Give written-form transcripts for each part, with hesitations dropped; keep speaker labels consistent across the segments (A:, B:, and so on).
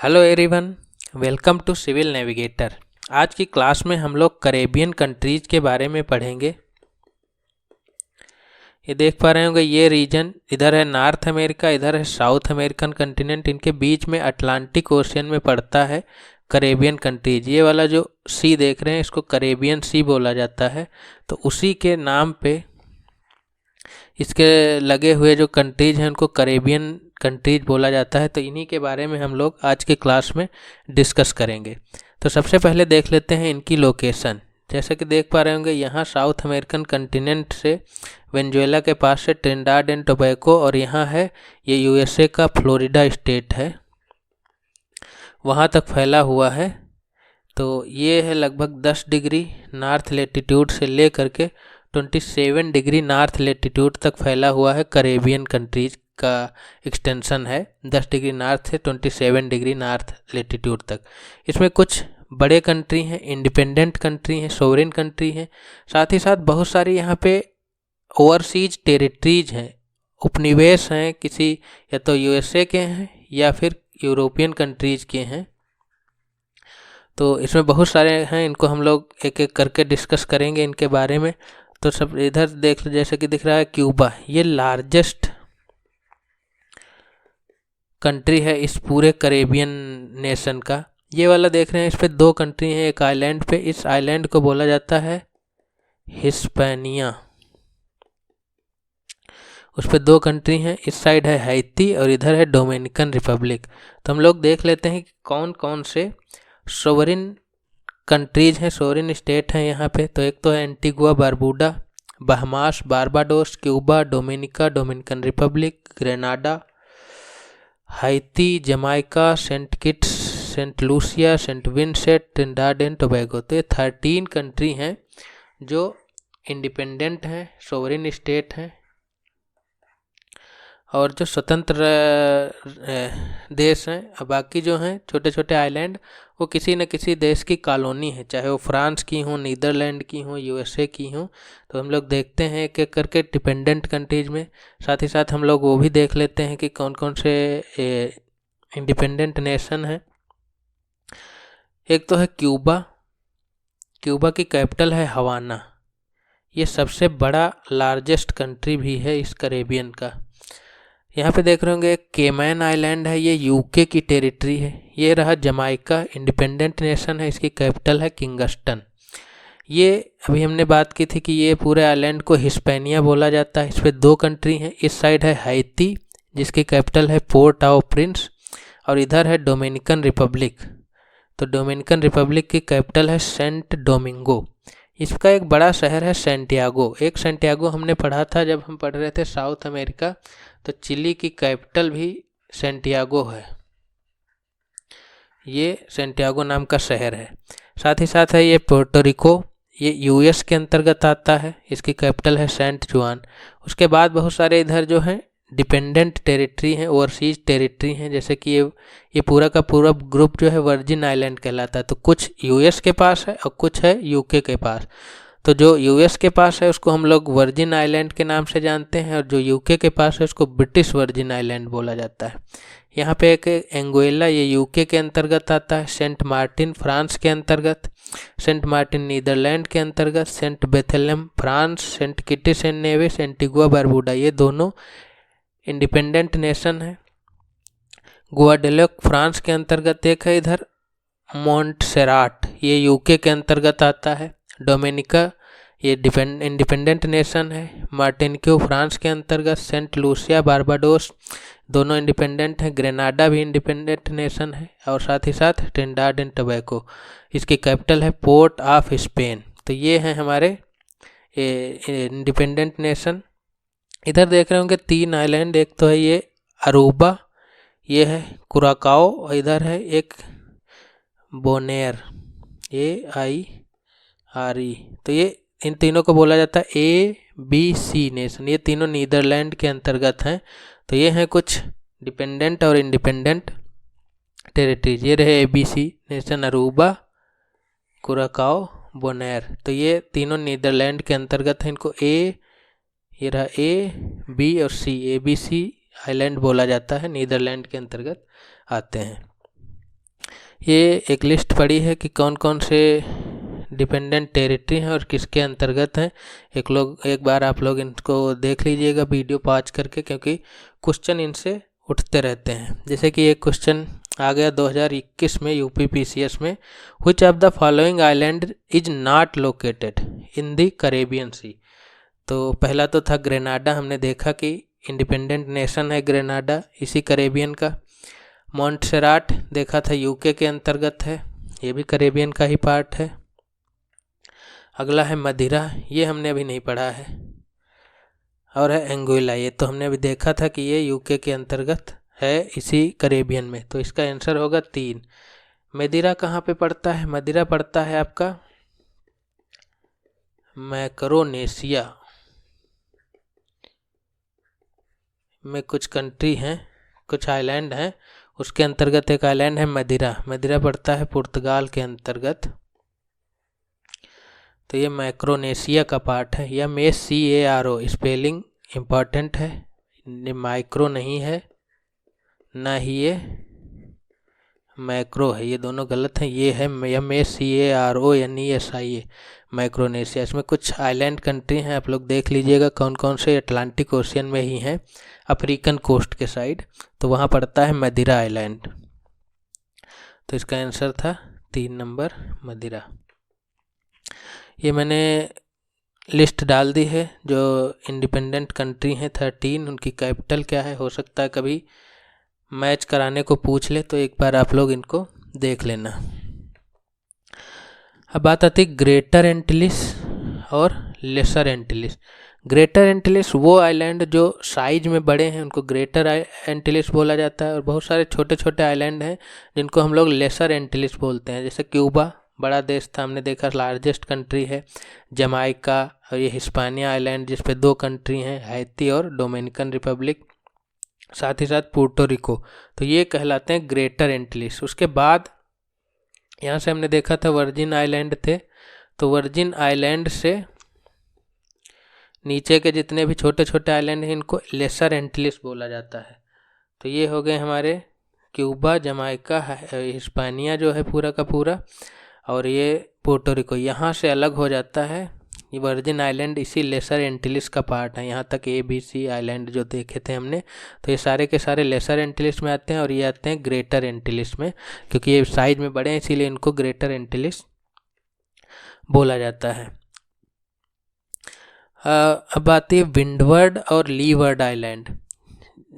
A: Hello everyone, welcome to civil navigator. आज की class में हम लोग कैरेबियन कंट्रीज़ के बारे में पढ़ेंगे। ये देख पा रहे होंगे, ये रीजन इधर है नॉर्थ अमेरिका, इधर है साउथ अमेरिकन कंटिनेंट। इनके बीच में अटलांटिक ओशियन में पड़ता है कैरेबियन कंट्रीज। ये वाला जो सी देख रहे हैं इसको कैरेबियन सी बोला जाता है। तो उसी के नाम पे इसके लगे हुए जो कंट्रीज हैं उनको कैरेबियन कंट्रीज बोला जाता है। तो इन्हीं के बारे में हम लोग आज के क्लास में डिस्कस करेंगे। तो सबसे पहले देख लेते हैं इनकी लोकेशन। जैसे कि देख पा रहे होंगे, यहाँ साउथ अमेरिकन कंटिनेंट से वेनेजुएला के पास से ट्रिनिडाड एंड टोबैगो, और यहाँ है ये यूएसए का फ्लोरिडा स्टेट है, वहाँ तक फैला हुआ है। तो ये है लगभग 10 डिग्री नॉर्थ लेटीट्यूड से ले करके 27 डिग्री नॉर्थ लेटीट्यूड तक फैला हुआ है। कैरेबियन कंट्रीज का एक्सटेंशन है 10 डिग्री नॉर्थ से 27 डिग्री नॉर्थ लेटीट्यूड तक। इसमें कुछ बड़े कंट्री हैं, इंडिपेंडेंट कंट्री हैं, सोवरेन कंट्री हैं, साथ ही साथ बहुत सारी यहाँ पे ओवरसीज टेरिटरीज हैं, उपनिवेश हैं, किसी या तो यूएसए के हैं या फिर यूरोपियन कंट्रीज के हैं। तो इसमें बहुत सारे हैं, इनको हम लोग एक एक करके डिस्कस करेंगे इनके बारे में। तो सब इधर देख, जैसे कि दिख रहा है क्यूबा, ये लार्जेस्ट कंट्री है इस पूरे कैरेबियन नेशन का। ये वाला देख रहे हैं, इस पे 2 कंट्री हैं एक आइलैंड पे। इस आइलैंड को बोला जाता है हिस्पैनिया। उस पे 2 कंट्री हैं, इस साइड है हैती और इधर है डोमिनिकन रिपब्लिक। तो हम लोग देख लेते हैं कि कौन कौन से सोवरेन कंट्रीज हैं, सोवरेन स्टेट हैं यहाँ पे। तो एक तो है Antigua Barbuda, Bahamas, Barbados, Cuba, Dominica, Dominican Republic, Grenada, Haiti, Jamaica, Saint Kitts, Saint Lucia, Saint Vincent, Trinidad and Tobago. तो ये 13 कंट्री हैं जो इंडिपेंडेंट हैं, सोवरेन स्टेट हैं, और जो स्वतंत्र देश हैं। अब बाकी जो हैं छोटे छोटे आइलैंड, वो किसी न किसी देश की कॉलोनी है, चाहे वो फ्रांस की हो, नीदरलैंड की हो, यूएसए की हो। तो हम लोग देखते हैं एक एक करके डिपेंडेंट कंट्रीज में। साथ ही साथ हम लोग वो भी देख लेते हैं कि कौन कौन से इंडिपेंडेंट नेशन हैं। एक तो है क्यूबा। क्यूबा की कैपिटल है हवाना। ये सबसे बड़ा लार्जेस्ट कंट्री भी है इस कैरेबियन का। यहाँ पे देख रहे होंगे एक केमैन आइलैंड है, ये यूके की टेरिटरी है। ये रहा जमाइका, इंडिपेंडेंट नेशन है, इसकी कैपिटल है किंगस्टन। ये अभी हमने बात की थी कि ये पूरे आइलैंड को हिस्पैनिया बोला जाता है। इस पे 2 कंट्री हैं, इस साइड है हैती जिसकी कैपिटल है पोर्ट ऑफ प्रिंस, और इधर है डोमिनिकन रिपब्लिक। तो डोमिनिकन रिपब्लिक की कैपिटल है सेंट डोमिंगो। इसका एक बड़ा शहर है सैंटियागो। एक सैंटियागो हमने पढ़ा था जब हम पढ़ रहे थे साउथ अमेरिका। तो चिली की कैपिटल भी सैंटियागो है, ये सैंटियागो नाम का शहर है। साथ ही साथ है ये पोर्टो रिको, ये यूएस के अंतर्गत आता है, इसकी कैपिटल है सेंट जुआन। उसके बाद बहुत सारे इधर जो हैं डिपेंडेंट टेरिटरी हैं, ओवरसीज टेरिटरी हैं, जैसे कि ये पूरा का पूरा ग्रुप जो है वर्जिन आइलैंड कहलाता है। तो कुछ यूएस के पास है और कुछ है यूके के पास। तो जो यूएस के पास है उसको हम लोग वर्जिन आइलैंड के नाम से जानते हैं, और जो यूके के पास है उसको ब्रिटिश वर्जिन आइलैंड बोला जाता है। यहाँ पे एक एंगुएला, ये यूके के अंतर्गत आता है, सेंट मार्टिन फ्रांस के अंतर्गत, सेंट मार्टिन नीदरलैंड के अंतर्गत, Saint Barthelemy France, Saint Kitts and Nevis, Antigua Barbuda, ये दोनों इंडिपेंडेंट नेशन है। गुआडेलोप फ्रांस के अंतर्गत एक है, इधर मोंटसेराट, ये यूके के अंतर्गत आता है। डोमिनिका ये इंडिपेंडेंट नेशन है। मार्टिनिक्यू फ्रांस के अंतर्गत, सेंट लूसिया बारबाडोस दोनों इंडिपेंडेंट हैं। ग्रेनाडा भी इंडिपेंडेंट नेशन है, और साथ ही साथ ट्रिनिडाड एंड टोबैगो, इसकी कैपिटल है पोर्ट ऑफ स्पेन। तो ये हैं हमारे इंडिपेंडेंट नेशन। इधर देख रहे होंगे 3 आइलैंड, एक तो है ये अरूबा, ये है कुराकाओ, और इधर है एक बोनेर, AIRE। तो ये इन तीनों को बोला जाता है ABC नेशन। ये तीनों नीदरलैंड के अंतर्गत हैं। तो ये हैं कुछ डिपेंडेंट और इंडिपेंडेंट टेरिटरीज। ये रहे ABC नेशन, अरूबा, कुराकाओ, बोनेर। तो ये तीनों नीदरलैंड के अंतर्गत हैं। इनको ये रहा A, B और C, ABC आइलैंड बोला जाता है, नीदरलैंड के अंतर्गत आते हैं। ये एक लिस्ट पड़ी है कि कौन कौन से डिपेंडेंट टेरिटरी हैं और किसके अंतर्गत हैं। एक बार आप लोग इनको देख लीजिएगा वीडियो पॉज करके, क्योंकि क्वेश्चन इनसे उठते रहते हैं। जैसे कि एक क्वेश्चन आ गया 2021 में यूपी पीसीएस में, which of the following island is not located in the Caribbean Sea. तो पहला तो था ग्रेनाडा, हमने देखा कि इंडिपेंडेंट नेशन है ग्रेनाडा, इसी कैरेबियन का। मॉन्टसेराट देखा था यूके के अंतर्गत है, ये भी कैरेबियन का ही पार्ट है। अगला है मदिरा, ये हमने अभी नहीं पढ़ा है। और है एंगोला, ये तो हमने अभी देखा था कि ये यूके के अंतर्गत है इसी कैरेबियन में। तो इसका आंसर होगा 3। मदिरा कहाँ पे पड़ता है? मदिरा पड़ता है आपका मैक्रोनेशिया में। कुछ कंट्री हैं, कुछ आइलैंड हैं, उसके अंतर्गत एक आइलैंड है मदिरा। मदिरा पड़ता है पुर्तगाल के अंतर्गत। तो ये मैक्रोनेशिया का पार्ट है। या MACARO, स्पेलिंग इम्पॉर्टेंट है, माइक्रो नहीं है ना ही ये मैक्रो है, ये दोनों गलत हैं। ये है MACARONESIA, माइक्रोनेशिया। इसमें कुछ आइलैंड कंट्री हैं, आप लोग देख लीजिएगा कौन कौन से अटलांटिक ओशियन में ही हैं, अफ्रीकन कोस्ट के साइड। तो वहाँ पड़ता है मदिरा आइलैंड। तो इसका आंसर था 3 नंबर मदिरा। ये मैंने लिस्ट डाल दी है जो इंडिपेंडेंट कंट्री हैं 13, उनकी कैपिटल क्या है। हो सकता है कभी मैच कराने को पूछ ले, तो एक बार आप लोग इनको देख लेना। अब बात आती है ग्रेटर एंटिलिस और लेसर एंटिलिस। ग्रेटर एंटिलिस वो आइलैंड जो साइज में बड़े हैं उनको ग्रेटर एंटिलिस बोला जाता है, और बहुत सारे छोटे छोटे आइलैंड हैं जिनको हम लोग लेसर एंटिलिस बोलते हैं। जैसे क्यूबा बड़ा देश था, हमने देखा लार्जेस्ट कंट्री है। जमाइका और ये हिस्पानिया आइलैंड जिस पे 2 कंट्री हैं, हैती और डोमिनिकन रिपब्लिक, साथ ही साथ पुर्टो रिको। तो ये कहलाते हैं ग्रेटर एंटिलिस। उसके बाद यहाँ से हमने देखा था वर्जिन आइलैंड थे, तो वर्जिन आइलैंड से नीचे के जितने भी छोटे छोटे आइलैंड हैं इनको लेसर एंटिलिस बोला जाता है। तो ये हो गए हमारे क्यूबा, जमाइका, हिस्पानिया जो है पूरा का पूरा, और ये पुर्टो रिको। यहाँ से अलग हो जाता है ये वर्जिन आइलैंड, इसी लेसर एंटिलिस का पार्ट है। यहाँ तक ABC आइलैंड जो देखे थे हमने, तो ये सारे के सारे लेसर एंटिलिस में आते हैं, और ये आते हैं ग्रेटर एंटिलिस में, क्योंकि ये साइज में बड़े हैं इसीलिए इनको ग्रेटर एंटिलिस बोला जाता है। अब आती है विंडवर्ड और लीवर्ड आइलैंड।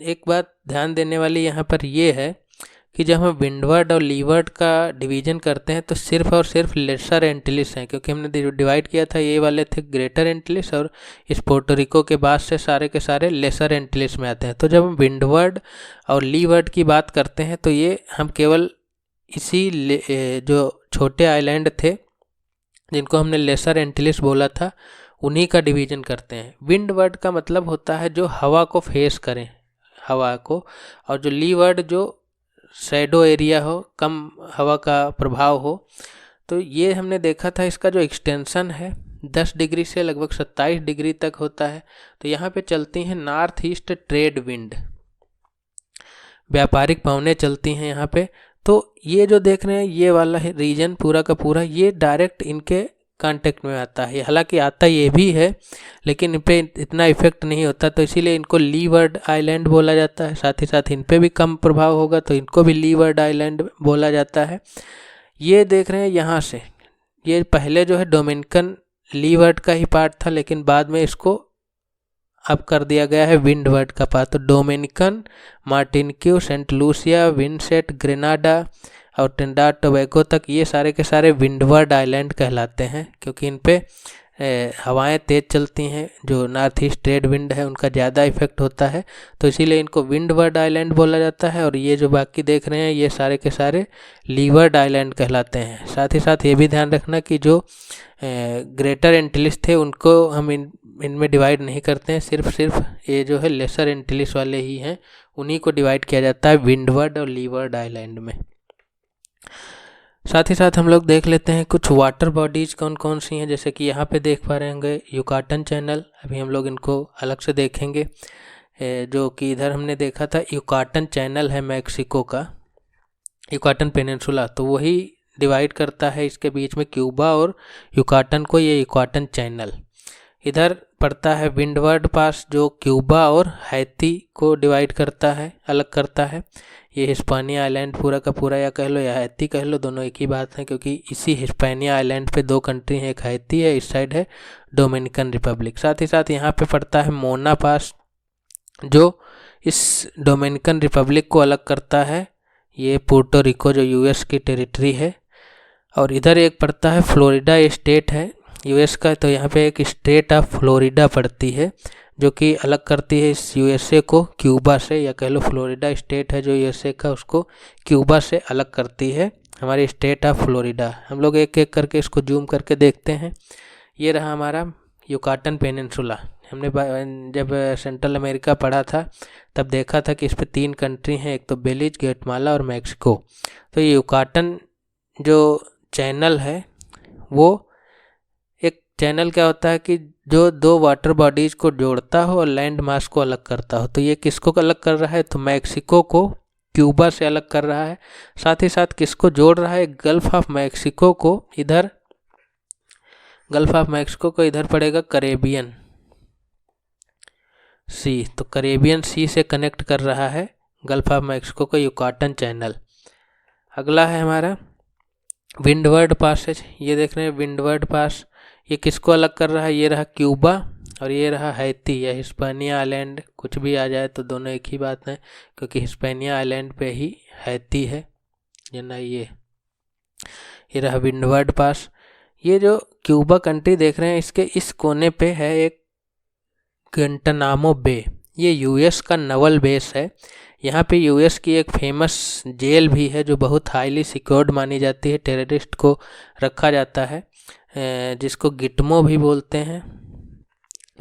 A: एक बात ध्यान देने वाली यहाँ पर ये है कि जब हम विंडवर्ड और लीवर्ड का डिवीजन करते हैं तो सिर्फ और सिर्फ लेसर एंटिलिस हैं, क्योंकि हमने डिवाइड किया था ये वाले थे ग्रेटर एंटिलिस, और इस पोर्टो रिको के बाद से सारे के सारे लेसर एंटिलिस में आते हैं। तो जब हम विंडवर्ड और लीवर्ड की बात करते हैं तो ये हम केवल इसी जो छोटे आइलैंड थे जिनको हमने लेसर एंटिलिस बोला था उन्हीं का डिवीजन करते हैं। विंडवर्ड का मतलब होता है जो हवा को फेस करें, हवा को, और जो लीवर्ड जो शैडो एरिया हो, कम हवा का प्रभाव हो। तो ये हमने देखा था इसका जो एक्सटेंशन है 10 डिग्री से लगभग 27 डिग्री तक होता है। तो यहाँ पे चलती हैं नॉर्थ ईस्ट ट्रेड विंड, व्यापारिक पवनें चलती हैं यहाँ पे। तो ये जो देख रहे हैं ये वाला है रीजन पूरा का पूरा, ये डायरेक्ट इनके कांटेक्ट में आता है। हालांकि आता ये भी है लेकिन इन पे इतना इफेक्ट नहीं होता, तो इसीलिए इनको लीवर्ड आइलैंड बोला जाता है। साथ ही साथ इन पे भी कम प्रभाव होगा तो इनको भी लीवर्ड आइलैंड बोला जाता है। ये देख रहे हैं यहाँ से, ये पहले जो है डोमिनिकन लीवर्ड का ही पार्ट था, लेकिन बाद में इसको अब कर दिया गया है विंडवर्ड का पार्ट। तो Dominican, Martinique, Saint Lucia, Vincent, Grenada और ट्रिनिडाद टोबैगो तक ये सारे के सारे विंडवर्ड आइलैंड कहलाते हैं, क्योंकि इन पे हवाएं तेज़ चलती हैं, जो नॉर्थ ईस्ट ट्रेड विंड है उनका ज़्यादा इफेक्ट होता है, तो इसीलिए इनको विंडवर्ड आइलैंड बोला जाता है। और ये जो बाकी देख रहे हैं ये सारे के सारे लीवर्ड आइलैंड कहलाते हैं। साथ ही साथ ये भी ध्यान रखना कि जो ग्रेटर एंटिलिस थे उनको हम इनमें डिवाइड नहीं करते हैं, सिर्फ ये जो है लेसर एंटिलिस वाले ही हैं, उन्हीं को डिवाइड किया जाता है विंडवर्ड और लीवर्ड आइलैंड में। साथ ही साथ हम लोग देख लेते हैं कुछ वाटर बॉडीज कौन कौन सी हैं। जैसे कि यहाँ पे देख पा रहे होंगे युकाटन चैनल, अभी हम लोग इनको अलग से देखेंगे। जो कि इधर हमने देखा था युकाटन चैनल है मैक्सिको का, युकाटन पेनिनसुला, तो वही डिवाइड करता है इसके बीच में क्यूबा और युकाटन को, ये युकाटन चैनल। इधर पड़ता है विंडवर्ड पास जो क्यूबा और हैती को डिवाइड करता है, अलग करता है। ये हिस्पानिया आइलैंड पूरा का पूरा, या कह लो या हैती कह लो, दोनों एक ही बात है, क्योंकि इसी हिस्पानिया आइलैंड पे दो कंट्री हैं, एक हैती है, इस साइड है डोमिनिकन रिपब्लिक। साथ ही साथ यहाँ पे पड़ता है मोना पास जो इस डोमिनिकन रिपब्लिक को अलग करता है, ये पुर्टो रिको जो यूएस की टेरिटरी है। और इधर एक पड़ता है फ्लोरिडा स्टेट है यूएस का, तो यहाँ पे एक स्टेट ऑफ फ्लोरिडा पड़ती है जो कि अलग करती है इस यूएसए को क्यूबा से, या कह लो फ्लोरिडा स्टेट है जो यूएसए का, उसको क्यूबा से अलग करती है हमारी स्टेट ऑफ फ्लोरिडा। हम लोग एक एक करके इसको जूम करके देखते हैं। ये रहा हमारा युकाटन पेनिनसुला। हमने जब सेंट्रल अमेरिका पढ़ा था तब देखा था कि इस पे 3 कंट्री हैं, एक तो बेलीज, ग्वाटेमाला और मैक्सिको। तो ये युकाटन जो चैनल है वो एक चैनल क्या होता है कि जो 2 वाटर बॉडीज को जोड़ता हो और लैंड मास को अलग करता हो। तो ये किसको अलग कर रहा है, तो मैक्सिको को क्यूबा से अलग कर रहा है। साथ ही साथ किसको जोड़ रहा है, गल्फ ऑफ मैक्सिको को, इधर गल्फ ऑफ मैक्सिको को इधर पड़ेगा करेबियन सी, तो करेबियन सी से कनेक्ट कर रहा है गल्फ ऑफ मैक्सिको को युकाटन चैनल। अगला है हमारा विंडवर्ड पासेज। ये देख रहे हैं विंडवर्ड पास, ये किसको अलग कर रहा है, ये रहा क्यूबा और ये रहा हैती या हिस्पानिया आइलैंड, कुछ भी आ जाए तो दोनों एक ही बात है, क्योंकि हिस्पानिया आइलैंड पे ही हैती है ना। ये रहा विंडवर्ड पास। ये जो क्यूबा कंट्री देख रहे हैं इसके इस कोने पे है एक गुआंटानामो बे, ये यूएस का नवल बेस है। यहाँ पे यूएस की एक फेमस जेल भी है जो बहुत हाईली सिक्योर्ड मानी जाती है, टेररिस्ट को रखा जाता है, जिसको गिटमो भी बोलते हैं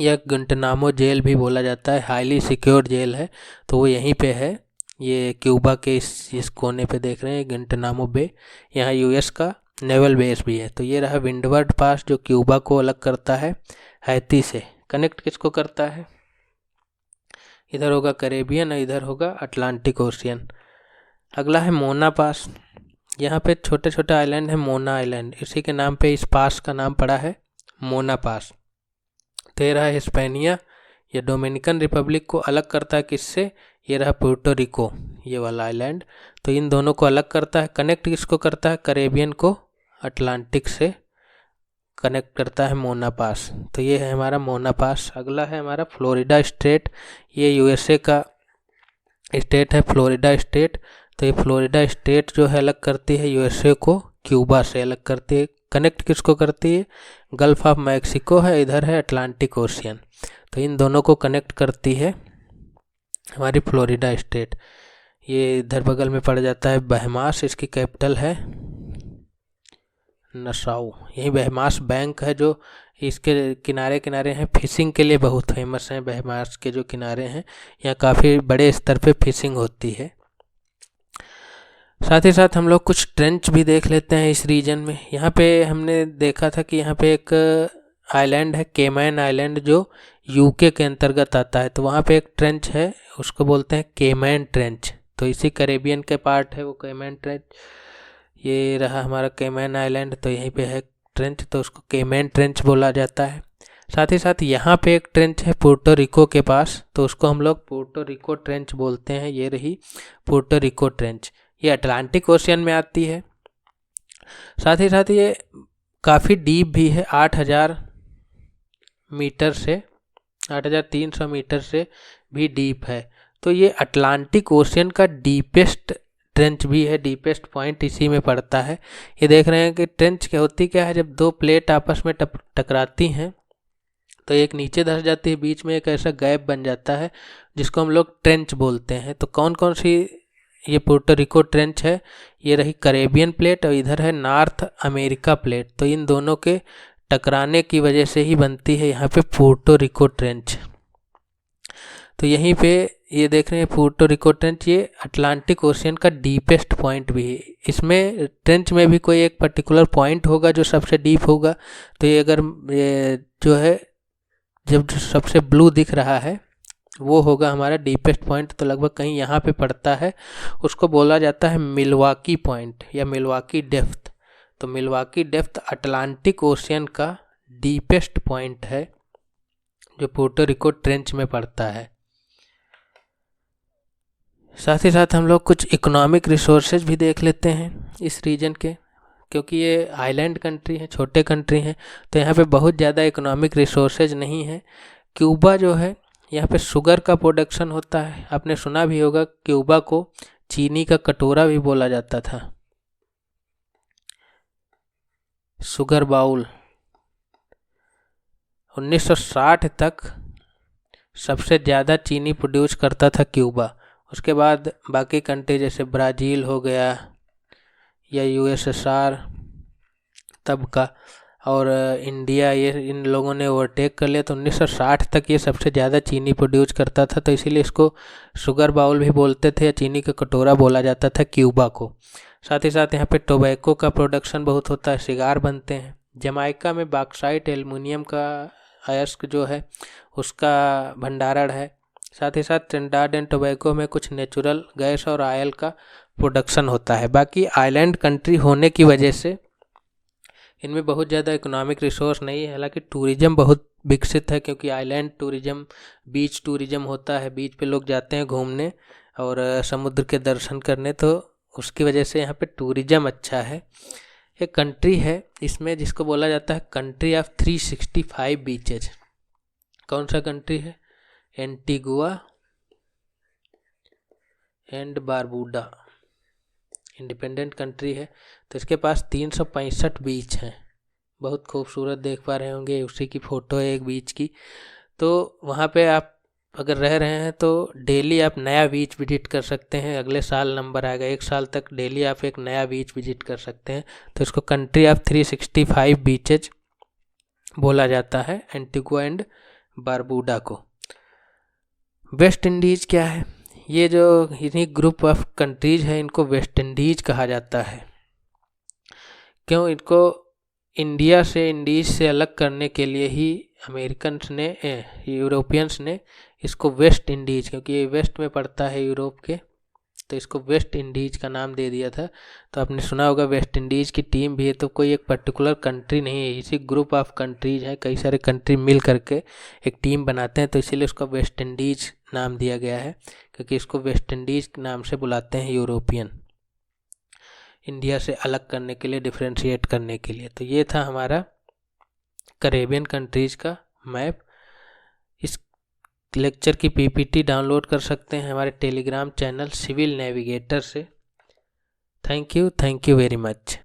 A: या गुआंटानामो जेल भी बोला जाता है, हाईली सिक्योर्ड जेल है। तो वो यहीं पे है, ये क्यूबा के इस कोने पे देख रहे हैं गुआंटानामो बे, यहाँ यूएस का नेवल बेस भी है। तो ये रहा विंडवर्ड पास जो क्यूबा को अलग करता है हैती से, कनेक्ट किसको करता है, इधर होगा करेबियन और इधर होगा अटलांटिक ओशियन। अगला है मोना पास। यहाँ पे छोटे छोटे आइलैंड है, मोना आइलैंड, इसी के नाम पे इस पास का नाम पड़ा है मोना पास। तो ये रहा हिस्पैनिया, ये डोमिनिकन रिपब्लिक को अलग करता है किससे, ये रहा पुर्टो रिको, ये वाला आइलैंड। तो इन दोनों को अलग करता है, कनेक्ट किसको करता है, करेबियन को अटलांटिक से कनेक्ट करता है मोना पास। तो ये है हमारा मोना पास। अगला है हमारा फ्लोरिडा स्टेट, ये यूएसए का स्टेट है फ्लोरिडा स्टेट। तो ये फ्लोरिडा स्टेट जो है अलग करती है यूएसए को क्यूबा से, अलग करती है, कनेक्ट किसको करती है, गल्फ ऑफ मैक्सिको है, इधर है अटलांटिक ओशियन। तो इन दोनों को कनेक्ट करती है हमारी फ्लोरिडा स्टेट। ये इधर बगल में पड़ जाता है बहमास, इसकी कैपिटल है नसाउ। यही बहमास बैंक है जो इसके किनारे किनारे हैं, फिशिंग के लिए बहुत फेमस हैं। बहमास के जो किनारे हैं यहाँ काफ़ी बड़े स्तर पे फिशिंग होती है। साथ ही साथ हम लोग कुछ ट्रेंच भी देख लेते हैं इस रीजन में। यहाँ पे हमने देखा था कि यहाँ पे एक आइलैंड है केमैन आइलैंड जो यूके के अंतर्गत आता है, तो वहाँ पे एक ट्रेंच है, उसको बोलते हैं केमैन ट्रेंच। तो इसी कैरेबियन के पार्ट है वो केमैन ट्रेंच। ये रहा हमारा केमैन आइलैंड, तो यहीं पे है ट्रेंच, तो उसको केमैन ट्रेंच बोला जाता है। साथ ही साथ यहाँ पे एक ट्रेंच है पुर्टो रिको के पास, तो उसको हम लोग पुर्टो रिको ट्रेंच बोलते हैं। ये रही पुर्टो रिको ट्रेंच, ये अटलांटिक ओशियन में आती है। साथ ही साथ ये काफ़ी डीप भी है, 8000 मीटर से 8300 मीटर से भी डीप है। तो ये अटलांटिक ओशियन का डीपेस्ट ट्रेंच भी है, डीपेस्ट पॉइंट इसी में पड़ता है। ये देख रहे हैं कि ट्रेंच क्या होती क्या है, जब दो प्लेट आपस में टकराती हैं तो एक नीचे धस जाती है, बीच में एक ऐसा गैप बन जाता है जिसको हम लोग ट्रेंच बोलते हैं। तो कौन कौन सी, ये पुर्टो रिको ट्रेंच है, ये रही कैरेबियन प्लेट और इधर है नॉर्थ अमेरिका प्लेट। तो इन दोनों के टकराने की वजह से ही बनती है यहाँ पे पुर्टो रिको ट्रेंच। तो यहीं पे ये देख रहे हैं पुर्टो रिको ट्रेंच, ये अटलांटिक ओशियन का डीपेस्ट पॉइंट भी है। इसमें ट्रेंच में भी कोई एक पर्टिकुलर पॉइंट होगा जो सबसे डीप होगा। तो ये अगर ये जो है जब सबसे ब्लू दिख रहा है वो होगा हमारा डीपेस्ट पॉइंट, तो लगभग कहीं यहाँ पे पड़ता है। उसको बोला जाता है मिल्वाकी पॉइंट या मिल्वाकी डेप्थ। तो मिल्वाकी डेप्थ अटलांटिक ओशियन का डीपेस्ट पॉइंट है जो पुर्टो रिको ट्रेंच में पड़ता है। साथ ही साथ हम लोग कुछ इकोनॉमिक रिसोर्सेज भी देख लेते हैं इस रीजन के, क्योंकि ये आइलैंड कंट्री है, छोटे कंट्री हैं, तो यहाँ पे बहुत ज़्यादा इकोनॉमिक रिसोर्सेज नहीं है। क्यूबा जो है, यहाँ पे शुगर का प्रोडक्शन होता है। आपने सुना भी होगा क्यूबा को चीनी का कटोरा भी बोला जाता था, शुगर बाउल। 1960 तक सबसे ज़्यादा चीनी प्रोड्यूस करता था क्यूबा। उसके बाद बाकी कंट्री जैसे ब्राज़ील हो गया या यूएसएसआर तब का, और इंडिया, ये इन लोगों ने ओवरटेक कर लिया। तो 1960 तक ये सबसे ज़्यादा चीनी प्रोड्यूस करता था, तो इसीलिए इसको शुगर बाउल भी बोलते थे या चीनी का कटोरा बोला जाता था क्यूबा को। साथ ही साथ यहाँ पे टोबैको का प्रोडक्शन बहुत होता है, सिगार बनते हैं। जमाइका में बॉक्साइट एल्युमिनियम का अयस्क जो है उसका भंडारण है। साथ ही साथ ट्रिनिडाड एंड टोबैको में कुछ नेचुरल गैस और ऑयल का प्रोडक्शन होता है। बाकी आइलैंड कंट्री होने की वजह से इनमें बहुत ज़्यादा इकोनॉमिक रिसोर्स नहीं है। हालांकि टूरिज़्म बहुत विकसित है, क्योंकि आइलैंड टूरिज़्म, बीच टूरिज़्म होता है, बीच पे लोग जाते हैं घूमने और समुद्र के दर्शन करने, तो उसकी वजह से यहाँ पे टूरिज़्म अच्छा है। एक कंट्री है इसमें जिसको बोला जाता है कंट्री ऑफ 365 बीचेज। कौन सा कंट्री है? एंटीगुआ एंड बारबूडा, इंडिपेंडेंट कंट्री है। तो इसके पास 365 बीच हैं। बहुत खूबसूरत देख पा रहे होंगे, उसी की फ़ोटो है एक बीच की। तो वहाँ पे आप अगर रह रहे हैं तो डेली आप नया बीच विजिट कर सकते हैं। अगले साल नंबर आएगा, 1 साल तक डेली आप एक नया बीच विजिट कर सकते हैं। तो इसको कंट्री ऑफ 365 बीचेज बोला जाता है, एंटीगुआ एंड बारबूडा को। वेस्ट इंडीज़ क्या है? ये जो इन्हीं ग्रुप ऑफ कंट्रीज़ है, इनको वेस्ट इंडीज़ कहा जाता है। क्यों? इनको इंडिया से, इंडीज़ से अलग करने के लिए ही अमेरिकन्स ने, यूरोपियंस ने इसको वेस्ट इंडीज़, क्योंकि ये वेस्ट में पड़ता है यूरोप के, तो इसको वेस्ट इंडीज़ का नाम दे दिया था। तो आपने सुना होगा वेस्ट इंडीज़ की टीम भी है, तो कोई एक पर्टिकुलर कंट्री नहीं है, इसी ग्रुप ऑफ कंट्रीज़ है, कई सारे कंट्री मिल करके एक टीम बनाते हैं, तो इसीलिए उसका वेस्ट इंडीज़ नाम दिया गया है, क्योंकि इसको वेस्ट इंडीज़ के नाम से बुलाते हैं यूरोपियन, इंडिया से अलग करने के लिए, डिफ्रेंशिएट करने के लिए। तो ये था हमारा कैरेबियन कंट्रीज़ का मैप। इस लेक्चर की पीपीटी डाउनलोड कर सकते हैं हमारे टेलीग्राम चैनल सिविल नेविगेटर से। Thank you very much.